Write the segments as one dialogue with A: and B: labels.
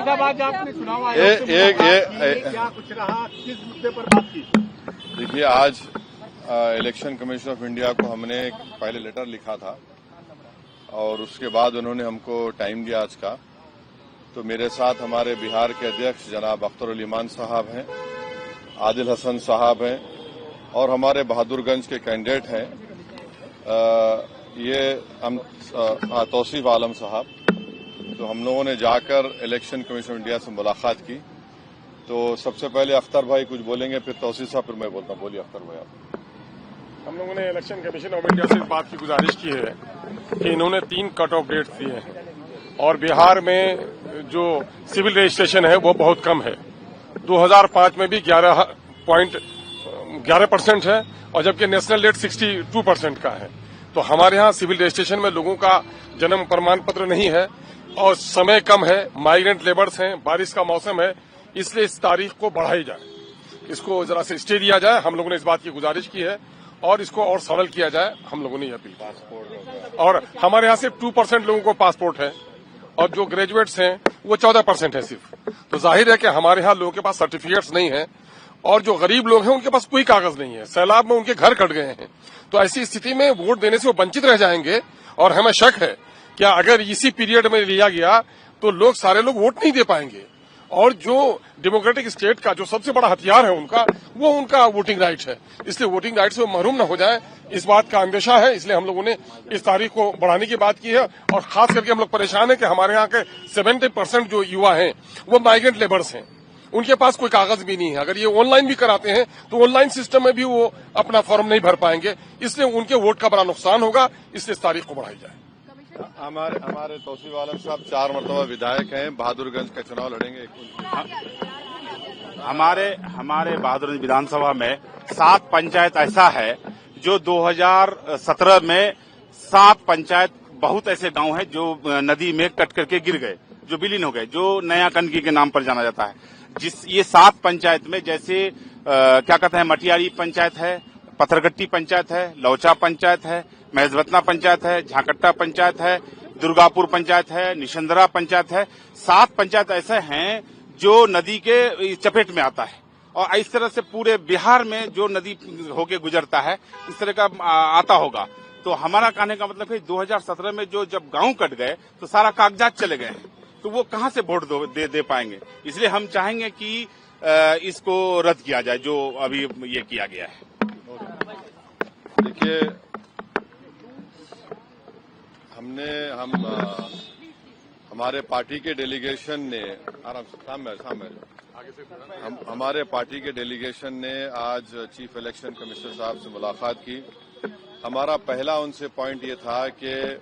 A: साहब, आज आपने चुनाव आयोग से क्या कुछ रहा, किस मुद्दे पर बात की?
B: देखिए, आज इलेक्शन कमीशन ऑफ इंडिया को हमने पहले लेटर लिखा था और उसके बाद उन्होंने हमको टाइम दिया आज का। तो मेरे साथ हमारे बिहार के अध्यक्ष जनाब अख्तर उल इमान साहब हैं, आदिल हसन साहब हैं और हमारे बहादुरगंज के कैंडिडेट हैं ये तौसीफ आलम साहब। तो हम लोगों ने जाकर इलेक्शन कमीशन ऑफ इंडिया से मुलाकात की। तो सबसे पहले अख्तर भाई कुछ बोलेंगे, फिर तौसीफ साहब, फिर मैं बोलता हूँ। बोलिए अख्तर भाई आप।
C: हम लोगों ने इलेक्शन कमीशन ऑफ इंडिया से इस बात की गुजारिश की है कि इन्होंने 3 कट ऑफ डेट्स दिए हैं और बिहार में जो सिविल रजिस्ट्रेशन है वो बहुत कम है। 2005 में भी 11% है और जबकि नेशनल रेट 62% का है। तो हमारे यहाँ सिविल रजिस्ट्रेशन में लोगों का जन्म प्रमाण पत्र नहीं है और समय कम है, माइग्रेंट लेबर्स हैं, बारिश का मौसम है, इसलिए इस तारीख को बढ़ाई जाए, इसको जरा से स्टे दिया जाए। हम लोगों ने इस बात की गुजारिश की है और इसको और सरल किया जाए, हम लोगों ने यह अपील की। और हमारे यहाँ सिर्फ 2% लोगों को पासपोर्ट है और जो ग्रेजुएट्स हैं वो 14% है सिर्फ। तो जाहिर है कि हमारे यहाँ लोगों के पास सर्टिफिकेट्स नहीं है और जो गरीब लोग हैं उनके पास कोई कागज नहीं है। सैलाब में उनके घर कट गए हैं, तो ऐसी स्थिति में वोट देने से वो वंचित रह जाएंगे। और हमें शक है कि अगर इसी पीरियड में लिया गया तो सारे लोग वोट नहीं दे पाएंगे और जो डेमोक्रेटिक स्टेट का जो सबसे बड़ा हथियार है वो उनका वोटिंग राइट है। इसलिए वोटिंग राइट से वो महरूम न हो जाए, इस बात का अंदेशा है। इसलिए हम लोगों ने इस तारीख को बढ़ाने की बात की है और खास करके हम लोग परेशान है कि हमारे यहाँ के 70% जो युवा हैं वो माइग्रेंट लेबर्स हैं, उनके पास कोई कागज भी नहीं है। अगर ये ऑनलाइन भी कराते हैं तो ऑनलाइन सिस्टम में भी वो अपना फॉर्म नहीं भर पाएंगे, इसलिए उनके वोट का बड़ा नुकसान होगा। इसलिए इस तारीख को बढ़ाई जाए।
B: हमारे तौसीफ आलम साहब 4 मरतबा विधायक हैं, बहादुरगंज का चुनाव लड़ेंगे।
D: हमारे बहादुरगंज विधानसभा में 7 पंचायत ऐसा है जो 2017 में 7 पंचायत बहुत ऐसे गांव हैं जो नदी में कट करके गिर गए, जो विलीन हो गए, जो नया कनकी के नाम पर जाना जाता है। ये 7 पंचायत में जैसे क्या कहते हैं, मटियारी पंचायत है, पत्थरगट्टी पंचायत है, लौचा पंचायत है, महजवतना पंचायत है, झाकट्टा पंचायत है, दुर्गापुर पंचायत है, निशंदरा पंचायत है। 7 पंचायत ऐसे हैं जो नदी के चपेट में आता है और इस तरह से पूरे बिहार में जो नदी होके गुजरता है इस तरह का आता होगा। तो हमारा कहने का मतलब है 2017 में जब गांव कट गए तो सारा कागजात चले गए हैं, तो वो कहां से वोट दे पाएंगे। इसलिए हम चाहेंगे कि इसको रद्द किया जाए जो अभी ये किया गया है।
B: देखिए, हमारे पार्टी के डेलीगेशन ने हमारे पार्टी के डेलीगेशन ने आज चीफ इलेक्शन कमिश्नर साहब से मुलाकात की। हमारा पहला उनसे पॉइंट ये था कि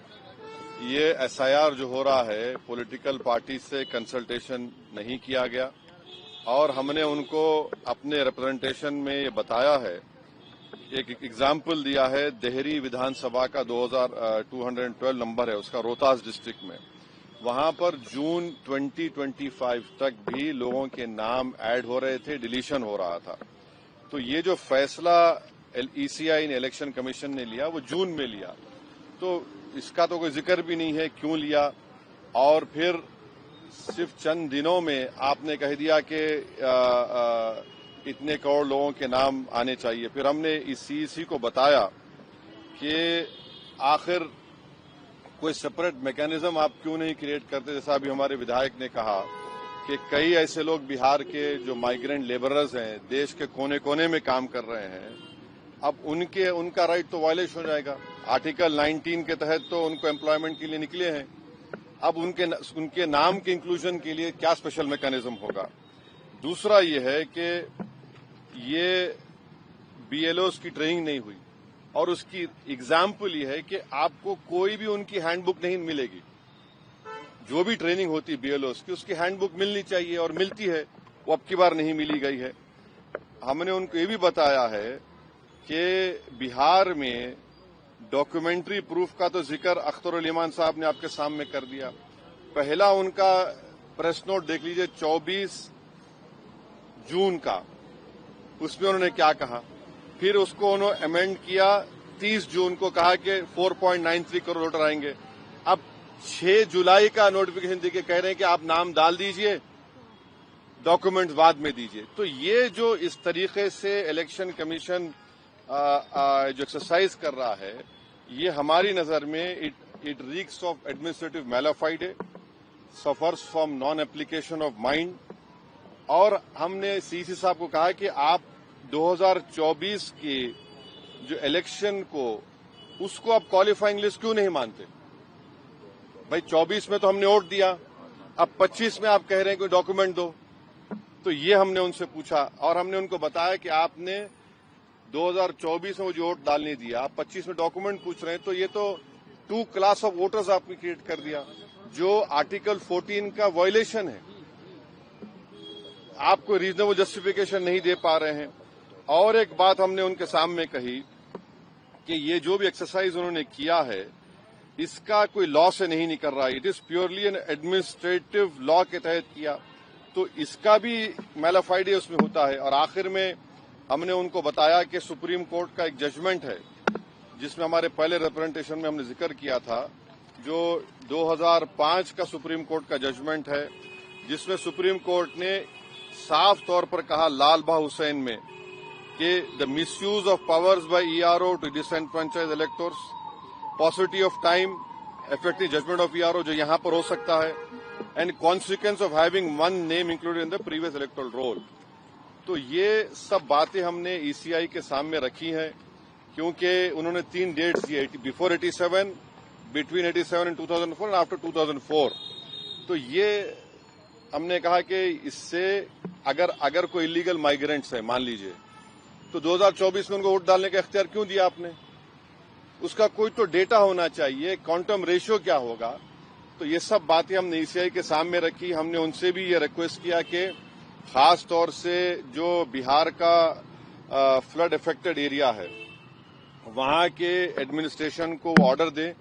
B: ये एसआईआर जो हो रहा है, पॉलिटिकल पार्टी से कंसल्टेशन नहीं किया गया और हमने उनको अपने रिप्रेजेंटेशन में ये बताया है, एक एग्जाम्पल दिया है। देहरी विधानसभा का 2212 नंबर है उसका, रोहतास डिस्ट्रिक्ट में, वहां पर जून 2025 तक भी लोगों के नाम ऐड हो रहे थे, डिलीशन हो रहा था। तो ये जो फैसला ईसीआई ने, इलेक्शन कमीशन ने लिया, वो जून में लिया, तो इसका तो कोई जिक्र भी नहीं है क्यों लिया। और फिर सिर्फ चंद दिनों में आपने कह दिया कि इतने करोड़ लोगों के नाम आने चाहिए। फिर हमने इस सीईसी को बताया कि आखिर कोई सेपरेट मैकेनिज्म आप क्यों नहीं क्रिएट करते। जैसा अभी हमारे विधायक ने कहा कि कई ऐसे लोग बिहार के जो माइग्रेंट लेबरर्स हैं, देश के कोने कोने में काम कर रहे हैं, अब उनका राइट तो वायलेशन हो जाएगा। आर्टिकल 19 के तहत तो उनको एम्प्लॉयमेंट के लिए निकले हैं, अब उनके नाम के इंक्लूजन के लिए क्या स्पेशल मैकेनिज्म होगा। दूसरा ये है कि ये बीएलओस की ट्रेनिंग नहीं हुई और उसकी एग्जाम्पल ये है कि आपको कोई भी उनकी हैंडबुक नहीं मिलेगी। जो भी ट्रेनिंग होती बीएलओस की, उसकी हैंडबुक मिलनी चाहिए और मिलती है, वो अब की बार नहीं मिली गई है। हमने उनको ये भी बताया है कि बिहार में डॉक्यूमेंट्री प्रूफ का तो जिक्र अख्तर उल इमान साहब ने आपके सामने कर दिया। पहला उनका प्रेस नोट देख लीजिए 24 जून का, उसमें उन्होंने क्या कहा। फिर उसको उन्होंने अमेंड किया 30 जून को, कहा कि 4.93 करोड़ वोटर आएंगे। अब 6 जुलाई का नोटिफिकेशन देके कह रहे हैं कि आप नाम डाल दीजिए डॉक्यूमेंट्स बाद में दीजिए। तो ये जो इस तरीके से इलेक्शन कमीशन जो एक्सरसाइज कर रहा है, ये हमारी नजर में it reeks of administrative malafide, suffers from non application of mind. और हमने सीसी साहब को कहा कि आप 2024 के जो इलेक्शन को उसको आप क्वालिफाइंग लिस्ट क्यों नहीं मानते? भाई 24 में तो हमने वोट दिया, अब 25 में आप कह रहे हैं कोई डॉक्यूमेंट दो। तो ये हमने उनसे पूछा और हमने उनको बताया कि आपने 2024 में वो जो वोट डालने दिया, आप 25 में डॉक्यूमेंट पूछ रहे हैं, तो ये तो 2 क्लास ऑफ वोटर्स आपने क्रिएट कर दिया, जो आर्टिकल 14 का वायलेशन है। आप कोई रीजनेबल जस्टिफिकेशन नहीं दे पा रहे हैं। और एक बात हमने उनके सामने कही कि ये जो भी एक्सरसाइज उन्होंने किया है, इसका कोई लॉ से नहीं निकल रहा है, it is purely N administrative law के तहत किया, तो इसका भी मैलाफाइडे उसमें होता है। और आखिर में हमने उनको बताया कि सुप्रीम कोर्ट का एक जजमेंट है, जिसमें हमारे पहले रिप्रेजेंटेशन में हमने जिक्र किया था, जो 2005 का सुप्रीम कोर्ट का जजमेंट है, जिसमें सुप्रीम कोर्ट ने साफ तौर पर कहा लाल बहा हुसैन में कि the misuse of powers by ERO to disenfranchise electors, possibility of time effective judgement of ERO जो यहां पर हो सकता है, and consequence of having one name included in the previous electoral roll. तो ये सब बातें हमने ईसीआई के सामने रखी हैं, क्योंकि उन्होंने 3 डेट्स दिए, before 87, between 87 and 2004 and after 2004। तो ये हमने कहा कि इससे अगर कोई इलीगल माइग्रेंट्स है, मान लीजिए, तो 2024 में उनको वोट डालने का इख्तियार क्यों दिया आपने? उसका कोई तो डेटा होना चाहिए, क्वांटम रेशियो क्या होगा। तो ये सब बातें हमने ईसीआई के सामने रखी। हमने उनसे भी ये रिक्वेस्ट किया कि खास तौर से जो बिहार का फ्लड इफेक्टेड एरिया है, वहां के एडमिनिस्ट्रेशन को ऑर्डर दें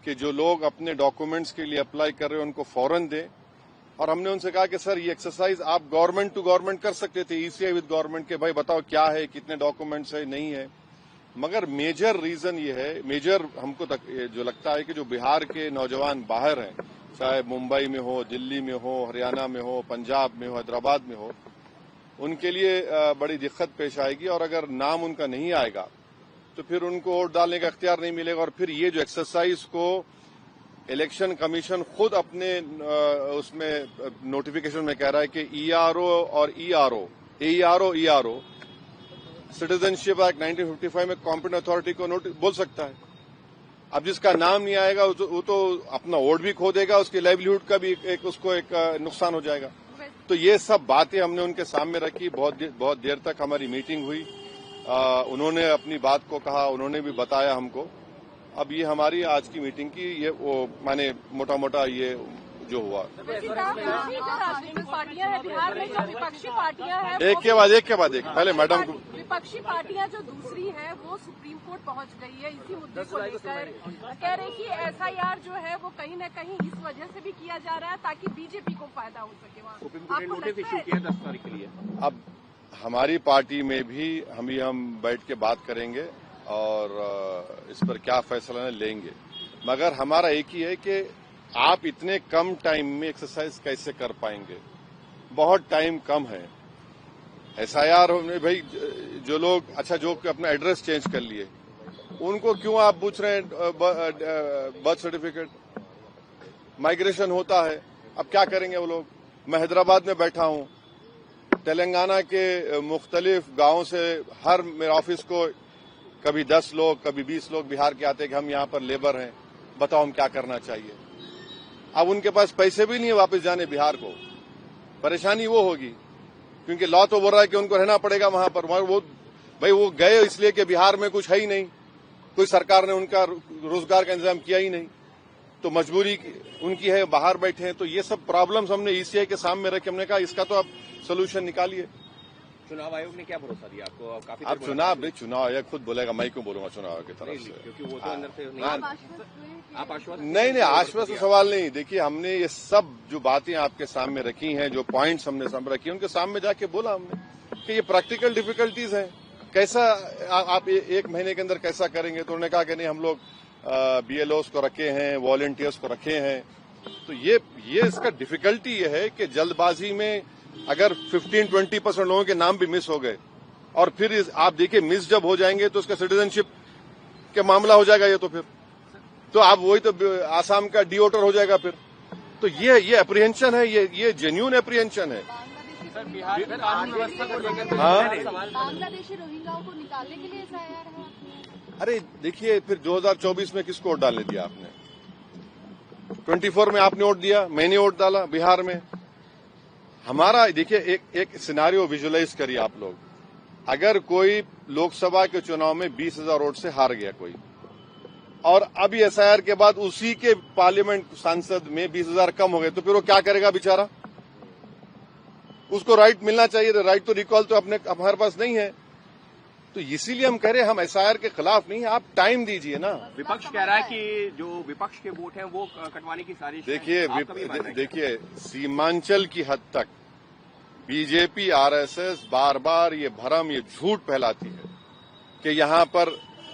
B: कि जो लोग अपने डॉक्यूमेंट्स के लिए अप्लाई कर रहे हैं उनको फौरन दें। और हमने उनसे कहा कि सर, ये एक्सरसाइज आप गवर्नमेंट टू गवर्नमेंट कर सकते थे, ईसीआई विद गवर्नमेंट, के भाई बताओ क्या है, कितने डॉक्यूमेंट्स है, नहीं है। मगर मेजर रीजन ये है, मेजर हमको जो लगता है कि जो बिहार के नौजवान बाहर हैं, चाहे मुंबई में हो, दिल्ली में हो, हरियाणा में हो, पंजाब में हो, हैदराबाद में हो, उनके लिए बड़ी दिक्कत पेश आएगी। और अगर नाम उनका नहीं आएगा तो फिर उनको वोट डालने का इख्तियार नहीं मिलेगा। और फिर ये जो एक्सरसाइज को इलेक्शन कमीशन खुद अपने उसमें नोटिफिकेशन में कह रहा है कि ईआरओ और ईआरओ सिटीजनशिप एक्ट 1955 में कॉम्पिटेंट अथॉरिटी को बोल सकता है। अब जिसका नाम नहीं आएगा वो तो अपना वोट भी खो देगा, उसकी लाइवलीहुड का भी उसको एक नुकसान हो जाएगा। तो ये सब बातें हमने उनके सामने रखी। बहुत देर तक हमारी मीटिंग हुई, उन्होंने अपनी बात को कहा, उन्होंने भी बताया हमको। अब ये हमारी आज की मीटिंग की ये वो माने मोटा मोटा ये जो हुआ।
E: राजनीतिक पार्टियां हैं बिहार में, जो विपक्षी पार्टियां हैं,
B: एक के बाद एक पहले मैडम को।
E: विपक्षी पार्टियां जो दूसरी है वो सुप्रीम कोर्ट पहुंच गई है इसी मुद्दे को लेकर, कह रहे कि एसआईआर जो है वो कहीं न कहीं इस वजह से भी किया जा रहा है ताकि बीजेपी को फायदा हो सके। वहाँ नोटिस इशू किया 10 तारीख के लिए।
B: अब हमारी पार्टी में भी हम बैठ के बात करेंगे और इस पर क्या फैसला लेंगे। मगर हमारा एक ही है कि आप इतने कम टाइम में एक्सरसाइज कैसे कर पाएंगे? बहुत टाइम कम है। एसआईआर में भाई जो लोग जो अपना एड्रेस चेंज कर लिए, उनको क्यों आप पूछ रहे हैं बर्थ सर्टिफिकेट? माइग्रेशन होता है, अब क्या करेंगे वो लोग? मैं हैदराबाद में बैठा हूं, तेलंगाना के मुख्तलिफ गांवों से हर मेरे ऑफिस को कभी 10 लोग, कभी 20 लोग बिहार के आते हैं कि हम यहाँ पर लेबर हैं, बताओ हम क्या करना चाहिए। अब उनके पास पैसे भी नहीं है वापस जाने बिहार को। परेशानी वो होगी क्योंकि लॉ तो बोल रहा है कि उनको रहना पड़ेगा वहां पर। वो गए इसलिए कि बिहार में कुछ है ही नहीं, कोई सरकार ने उनका रोजगार का इंतजाम किया ही नहीं, तो मजबूरी उनकी है, बाहर बैठे हैं। तो ये सब प्रॉब्लम्स हमने ईसीआई के सामने रखे। हमने कहा इसका तो आप सोल्यूशन निकालिए।
A: चुनाव आयोग ने क्या भरोसा दिया आपको? काफी
B: अब चुनाव आयोग खुद बोलेगा, मैं क्यों बोलूंगा चुनाव आयोग की तरफ से?
A: क्योंकि वो तो अंदर से आप आश्वस्त
B: नहीं, आश्वस्त सवाल नहीं। देखिए, हमने ये सब जो बातें आपके सामने रखी हैं, जो पॉइंट्स हमने सामने रखी, उनके सामने जाके बोला हमने कि ये प्रैक्टिकल डिफिकल्टीज हैं, कैसा आप 1 महीने के अंदर कैसा करेंगे? तो उन्होंने कहा कि नहीं, हम लोग बीएलओस को रखे हैं, वॉलंटियर्स को रखे हैं। तो ये इसका डिफिकल्टी ये है कि जल्दबाजी में अगर 15-20% लोगों के नाम भी मिस हो गए और फिर आप देखिए मिस जब हो जाएंगे तो उसका सिटीजनशिप का मामला हो जाएगा ये, तो फिर तो आप वही तो आसाम का डिओटर हो जाएगा फिर। तो ये अप्रीहेंशन है, ये जेन्युइन अप्रीहेंशन है।
E: बांग्लादेशी रोहिंग्याओं को निकालने के लिए SIR है।
B: अरे देखिए, फिर 2024 में किसको वोट डालने दिया आपने? 24 में आपने वोट दिया, मैंने वोट डाला बिहार में। हमारा देखिए एक सिनारियो विजुअलाइज करिए आप लोग। अगर कोई लोकसभा के चुनाव में 20,000 वोट से हार गया कोई, और अभी SIR के बाद उसी के पार्लियामेंट सांसद में 20,000 कम हो गए, तो फिर वो क्या करेगा बेचारा? उसको राइट मिलना चाहिए, राइट तो रिकॉल तो हमारे पास नहीं है। तो इसीलिए हम कह रहे हैं हम SIR के खिलाफ नहीं है, आप टाइम दीजिए ना।
F: विपक्ष कह रहा है कि जो विपक्ष के वोट हैं वो कटवाने की साजिश है।
B: देखिए सीमांचल की हद तक बीजेपी RSS बार बार ये भ्रम, ये झूठ फैलाती है कि यहां पर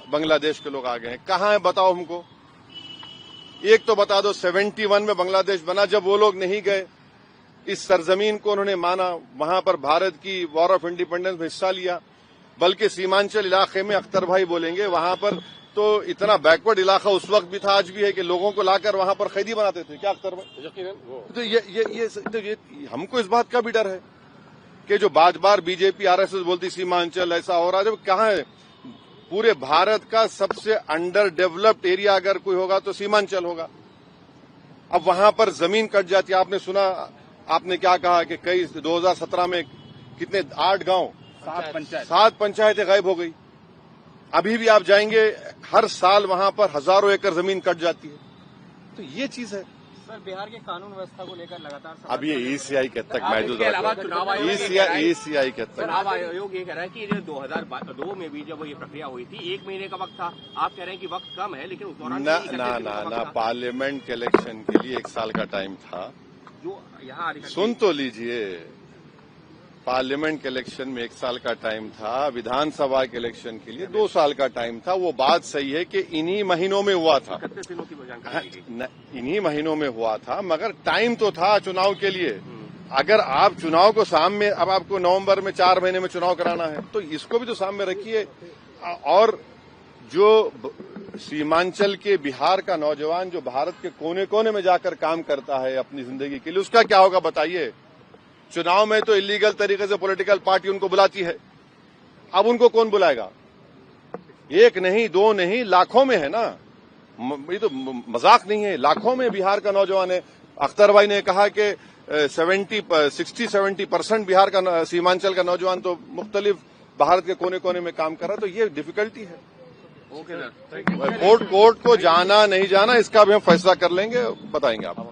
B: बांग्लादेश के लोग आ गए हैं। कहां है बताओ हमको, एक तो बता दो। 71 में बांग्लादेश बना, जब वो लोग नहीं गए, इस सरजमीन को उन्होंने माना, वहां पर भारत की वॉर ऑफ इंडिपेंडेंस में हिस्सा लिया। बल्कि सीमांचल इलाके में अख्तर भाई बोलेंगे, वहां पर तो इतना बैकवर्ड इलाका उस वक्त भी था, आज भी है, कि लोगों को लाकर वहां पर कैदी बनाते थे। क्या अख्तर भाई? तो ये हमको इस बात का भी डर है कि जो बार बीजेपी RSS बोलती सीमांचल ऐसा हो रहा है, जब कहां है? पूरे भारत का सबसे अंडर डेवलप्ड एरिया अगर कोई होगा तो सीमांचल होगा। अब वहां पर जमीन कट जाती है। आपने सुना, आपने क्या कहा कि कई 2017 में कितने 8 गांव 7 पंचायतें गायब हो गई। अभी भी आप जाएंगे, हर साल वहां पर हजारों एकड़ जमीन कट जाती है। तो ये चीज है
A: सर। बिहार के कानून व्यवस्था को लेकर लगातार
B: अब ये ECI के तक मैं जो
F: चुनाव आयोग
B: ECI के तक
F: चुनाव आयोग ये कह रहा है कि 2002 में भी जब ये प्रक्रिया हुई थी 1 महीने का वक्त था। आप कह रहे हैं कि वक्त कम है, लेकिन उस दौरान
B: ना पार्लियामेंट के इलेक्शन के लिए 1 साल का टाइम था।
F: जो यहाँ
B: सुन तो लीजिए, पार्लियामेंट के इलेक्शन में 1 साल का टाइम था, विधानसभा के इलेक्शन के लिए 2 साल का टाइम था। वो बात सही है कि इन्हीं महीनों में हुआ था,
F: 31 दिनों की जानकारी,
B: इन्हीं महीनों में हुआ था, मगर टाइम तो था चुनाव के लिए। अगर आप चुनाव को सामने, अब आपको नवंबर में 4 महीने में चुनाव कराना है, तो इसको भी तो सामने रखिए। और जो सीमांचल के बिहार का नौजवान जो भारत के कोने कोने में जाकर काम करता है अपनी जिंदगी के लिए, उसका क्या होगा बताइए? चुनाव में तो इलीगल तरीके से पॉलिटिकल पार्टी उनको बुलाती है, अब उनको कौन बुलाएगा? 1 नहीं 2 नहीं, लाखों में है ना। ये तो मजाक नहीं है, लाखों में बिहार का नौजवान है। अख्तर भाई ने कहा कि 60-70% बिहार का सीमांचल का नौजवान तो मुख्तलिफ भारत के कोने कोने में काम कर रहा है। तो ये डिफिकल्टी है।
F: ओके सर,
B: कोर्ट को जाना नहीं जाना इसका भी हम फैसला कर लेंगे, बताएंगे आप।